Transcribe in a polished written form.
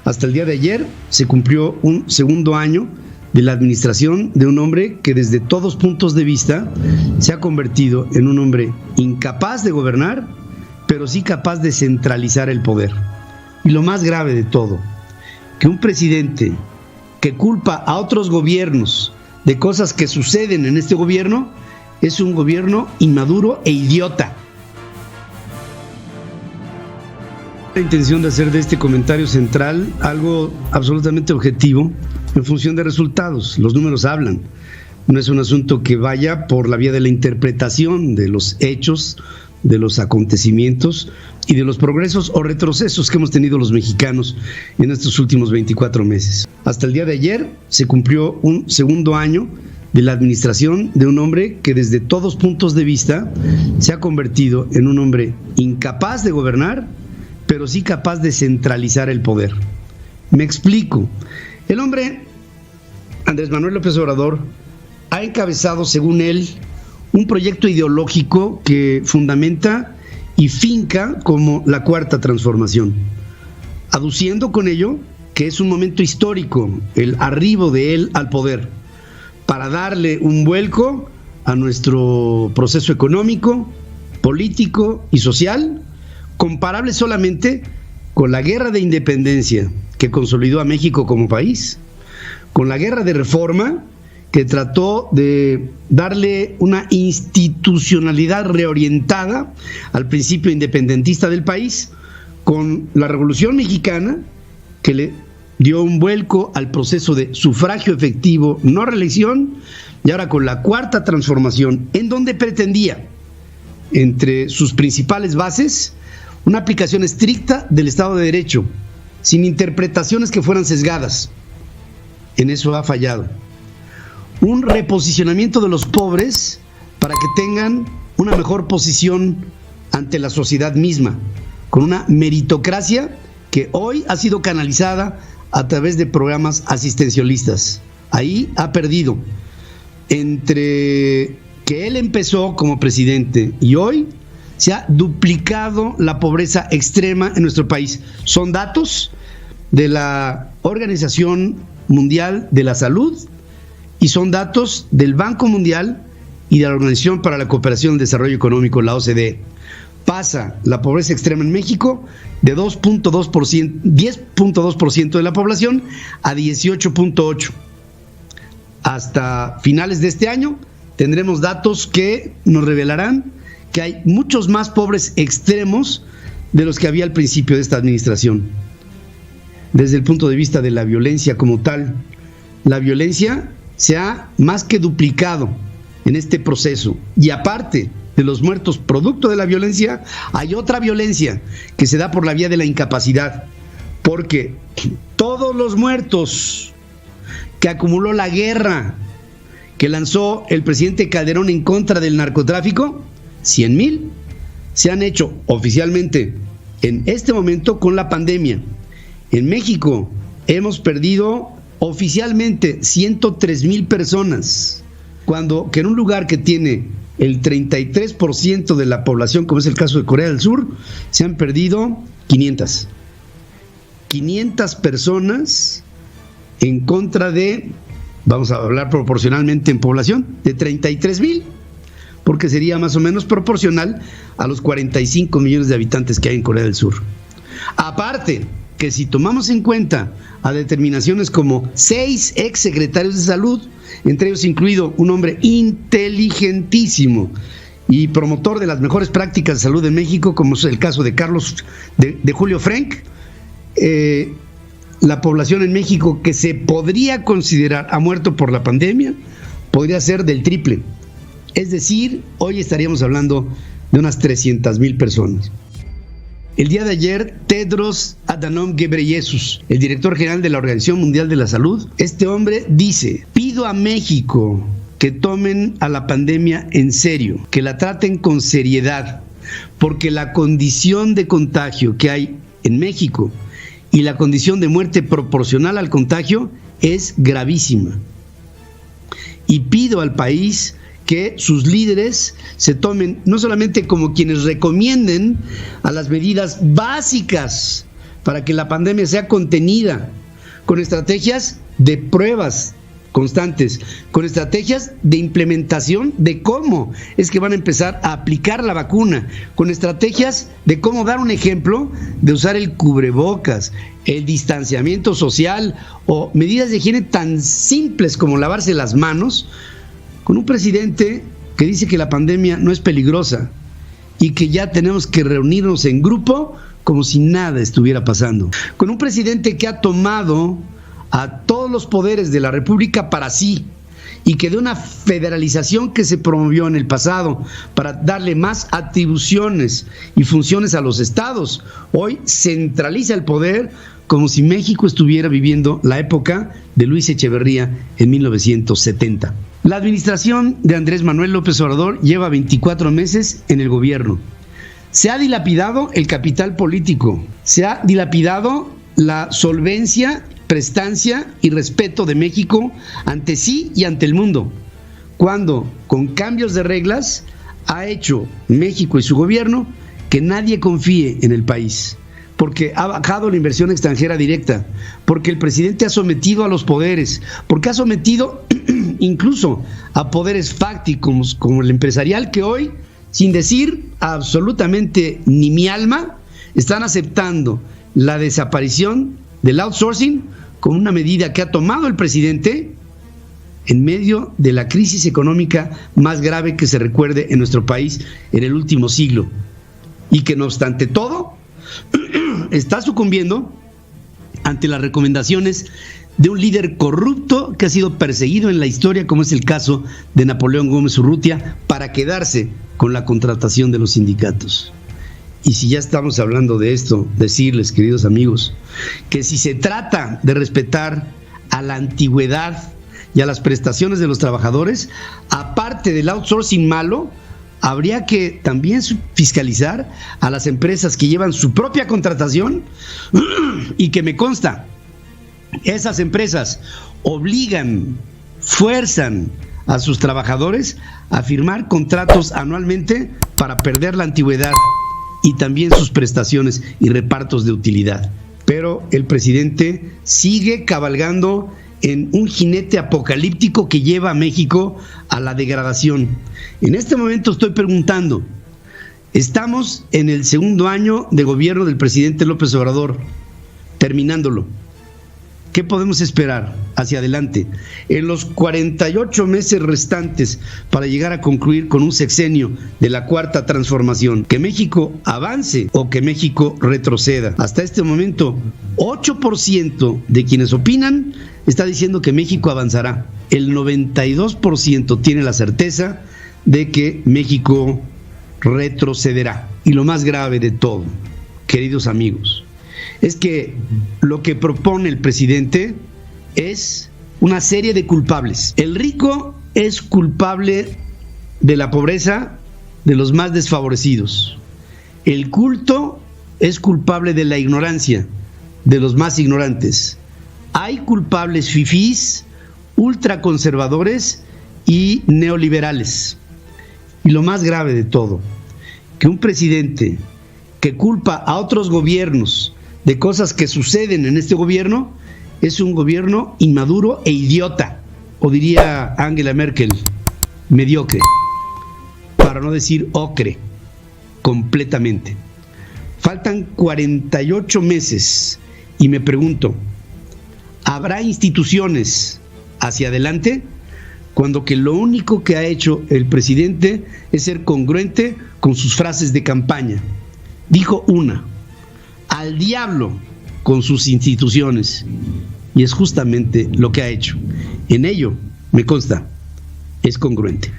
Hasta el día de ayer se cumplió un segundo año de la administración de un hombre que desde todos puntos de vista se ha convertido en un hombre incapaz de gobernar, pero sí capaz de centralizar el poder. Y lo más grave de todo, que un presidente que culpa a otros gobiernos de cosas que suceden en este gobierno es un gobierno inmaduro e idiota. La intención de hacer de este comentario central algo absolutamente objetivo en función de resultados. Los números hablan. No es un asunto que vaya por la vía de la interpretación de los hechos, de los acontecimientos y de los progresos o retrocesos que hemos tenido los mexicanos en estos últimos 24 meses. Hasta el día de ayer se cumplió un segundo año de la administración de un hombre que desde todos puntos de vista se ha convertido en un hombre incapaz de gobernar, pero sí capaz de centralizar el poder. Me explico. El hombre, Andrés Manuel López Obrador, ha encabezado, según él, un proyecto ideológico que fundamenta y finca como la Cuarta Transformación, aduciendo con ello que es un momento histórico el arribo de él al poder, para darle un vuelco a nuestro proceso económico, político y social, comparable solamente con la guerra de independencia que consolidó a México como país, con la guerra de reforma que trató de darle una institucionalidad reorientada al principio independentista del país, con la Revolución Mexicana que le dio un vuelco al proceso de sufragio efectivo, no reelección, y ahora con la Cuarta Transformación, en donde pretendía, entre sus principales bases, una aplicación estricta del Estado de Derecho, sin interpretaciones que fueran sesgadas. En eso ha fallado. Un reposicionamiento de los pobres para que tengan una mejor posición ante la sociedad misma, con una meritocracia que hoy ha sido canalizada a través de programas asistencialistas. Ahí ha perdido. Entre que él empezó como presidente y hoy se ha duplicado la pobreza extrema en nuestro país. Son datos de la Organización Mundial de la Salud y son datos del Banco Mundial y de la Organización para la Cooperación y el Desarrollo Económico, la OCDE. Pasa la pobreza extrema en México de 10.2% de la población a 18.8%. Hasta finales de este año tendremos datos que nos revelarán que hay muchos más pobres extremos de los que había al principio de esta administración. Desde el punto de vista de la violencia como tal, la violencia se ha más que duplicado en este proceso. Y aparte de los muertos producto de la violencia, hay otra violencia que se da por la vía de la incapacidad, porque todos los muertos que acumuló la guerra que lanzó el presidente Calderón en contra del narcotráfico, 100,000, se han hecho oficialmente en este momento con la pandemia. En México hemos perdido oficialmente 103,000 personas, cuando que en un lugar que tiene el 33% de la población, como es el caso de Corea del Sur, se han perdido 500 personas en contra de, vamos a hablar proporcionalmente en población, de 33,000, porque sería más o menos proporcional a los 45 millones de habitantes que hay en Corea del Sur. Aparte, que si tomamos en cuenta a determinaciones como 6 exsecretarios de salud, entre ellos incluido un hombre inteligentísimo y promotor de las mejores prácticas de salud en México, como es el caso de Julio Frenk, la población en México que se podría considerar ha muerto por la pandemia podría ser del triple. Es decir, hoy estaríamos hablando de unas 300,000 personas. El día de ayer, Tedros Adhanom Ghebreyesus, el director general de la Organización Mundial de la Salud, este hombre dice: pido a México que tomen a la pandemia en serio, que la traten con seriedad, porque la condición de contagio que hay en México y la condición de muerte proporcional al contagio es gravísima. Y pido al país que sus líderes se tomen no solamente como quienes recomienden a las medidas básicas para que la pandemia sea contenida, con estrategias de pruebas constantes, con estrategias de implementación de cómo es que van a empezar a aplicar la vacuna, con estrategias de cómo dar un ejemplo de usar el cubrebocas, el distanciamiento social o medidas de higiene tan simples como lavarse las manos, con un presidente que dice que la pandemia no es peligrosa y que ya tenemos que reunirnos en grupo como si nada estuviera pasando, con un presidente que ha tomado a todos los poderes de la República para sí y que de una federalización que se promovió en el pasado para darle más atribuciones y funciones a los estados, hoy centraliza el poder como si México estuviera viviendo la época de Luis Echeverría en 1970. La administración de Andrés Manuel López Obrador lleva 24 meses en el gobierno. Se ha dilapidado el capital político, se ha dilapidado la solvencia, prestancia y respeto de México ante sí y ante el mundo, cuando con cambios de reglas ha hecho México y su gobierno que nadie confíe en el país, porque ha bajado la inversión extranjera directa, porque el presidente ha sometido a los poderes, porque ha sometido incluso a poderes fácticos como el empresarial, que hoy, sin decir absolutamente ni mi alma, están aceptando la desaparición del outsourcing como una medida que ha tomado el presidente en medio de la crisis económica más grave que se recuerde en nuestro país en el último siglo, y que no obstante todo está sucumbiendo ante las recomendaciones de un líder corrupto que ha sido perseguido en la historia, como es el caso de Napoleón Gómez Urrutia, para quedarse con la contratación de los sindicatos. Y si ya estamos hablando de esto, decirles, queridos amigos, que si se trata de respetar a la antigüedad y a las prestaciones de los trabajadores, aparte del outsourcing malo, habría que también fiscalizar a las empresas que llevan su propia contratación y que me consta, esas empresas obligan, fuerzan a sus trabajadores a firmar contratos anualmente para perder la antigüedad y también sus prestaciones y repartos de utilidad. Pero el presidente sigue cabalgando en un jinete apocalíptico que lleva a México a la degradación. En este momento estoy preguntando, estamos en el segundo año de gobierno del presidente López Obrador, terminándolo. ¿Qué podemos esperar hacia adelante en los 48 meses restantes para llegar a concluir con un sexenio de la cuarta transformación? ¿Que México avance o que México retroceda? Hasta este momento, 8% de quienes opinan está diciendo que México avanzará. El 92% tiene la certeza de que México retrocederá. Y lo más grave de todo, queridos amigos, es que lo que propone el presidente es una serie de culpables. El rico es culpable de la pobreza de los más desfavorecidos. El culto es culpable de la ignorancia de los más ignorantes. Hay culpables fifís, ultraconservadores y neoliberales. Y lo más grave de todo, que un presidente que culpa a otros gobiernos de cosas que suceden en este gobierno, es un gobierno inmaduro e idiota, o diría Angela Merkel, mediocre, para no decir ocre, completamente. Faltan 48 meses y me pregunto, ¿habrá instituciones hacia adelante? Cuando que lo único que ha hecho el presidente es ser congruente con sus frases de campaña. Dijo una: al diablo con sus instituciones, y es justamente lo que ha hecho. En ello, me consta, es congruente.